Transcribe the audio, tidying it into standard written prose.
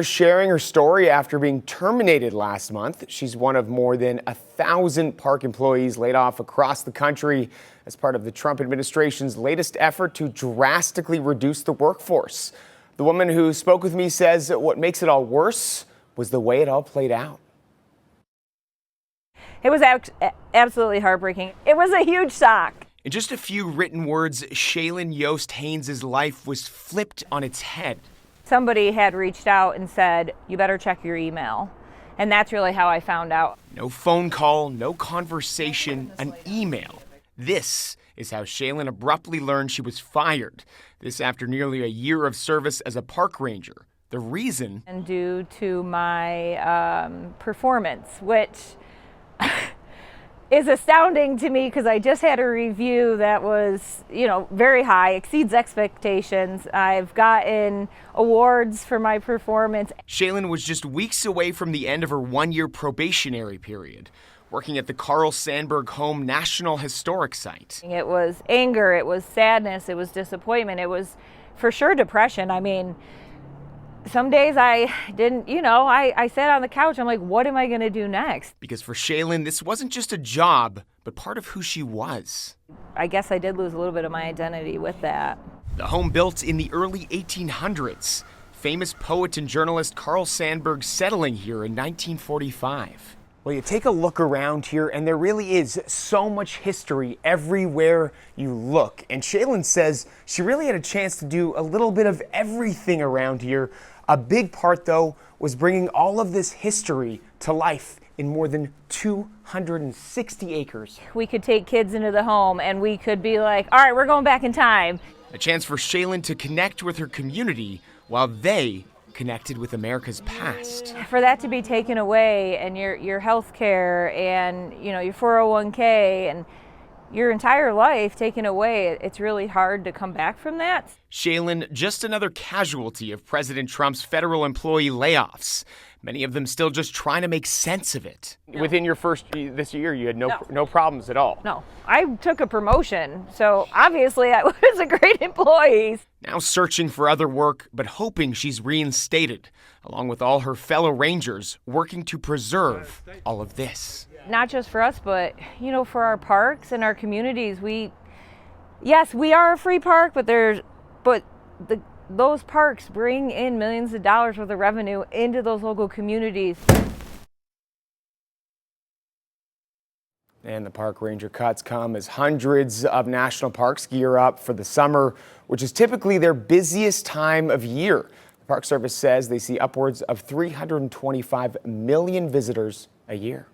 Sharing her story after being terminated last month. She's one of more than 1,000 park employees laid off across the country as part of the Trump administration's latest effort to drastically reduce the workforce. The woman who spoke with me says what makes it all worse was the way it all played out. It was absolutely heartbreaking. It was a huge shock. In just a few written words, Shaylin Yost Haynes' life was flipped on its head. Somebody had reached out and said, you better check your email. And that's really how I found out. No phone call, no conversation, an email. This is how Shaylin abruptly learned she was fired. This after nearly a year of service as a park ranger. The reason? And due to my performance, which is astounding to me because I just had a review that was, very high, exceeds expectations. I've gotten awards for my performance. Shaylin was just weeks away from the end of her one-year probationary period, working at the Carl Sandburg Home National Historic Site. It was anger, it was sadness, it was disappointment, it was for sure depression. I mean, some days I didn't, I sat on the couch. I'm like, what am I going to do next? Because for Shaylin, this wasn't just a job, but part of who she was. I guess I did lose a little bit of my identity with that. The home built in the early 1800s. Famous poet and journalist Carl Sandburg settling here in 1945. Well, you take a look around here, and there really is so much history everywhere you look. And Shaylin says she really had a chance to do a little bit of everything around here. A big part, though, was bringing all of this history to life in more than 260 acres. We could take kids into the home, and we could be like, all right, we're going back in time. A chance for Shaylin to connect with her community while they connected with America's past. For that to be taken away, and your health care and your 401k and your entire life taken away, it's really hard to come back from that. Shaylin, just another casualty of President Trump's federal employee layoffs. Many of them still just trying to make sense of it. No. Within your this year, you had no problems at all. No, I took a promotion, so obviously I was a great employee. Now searching for other work, but hoping she's reinstated, along with all her fellow Rangers working to preserve all of this. Not just for us, but for our parks and our communities. Yes, we are a free park, but those parks bring in millions of dollars worth of revenue into those local communities. And the park ranger cuts come as hundreds of national parks gear up for the summer, which is typically their busiest time of year. The Park Service says they see upwards of 325 million visitors a year.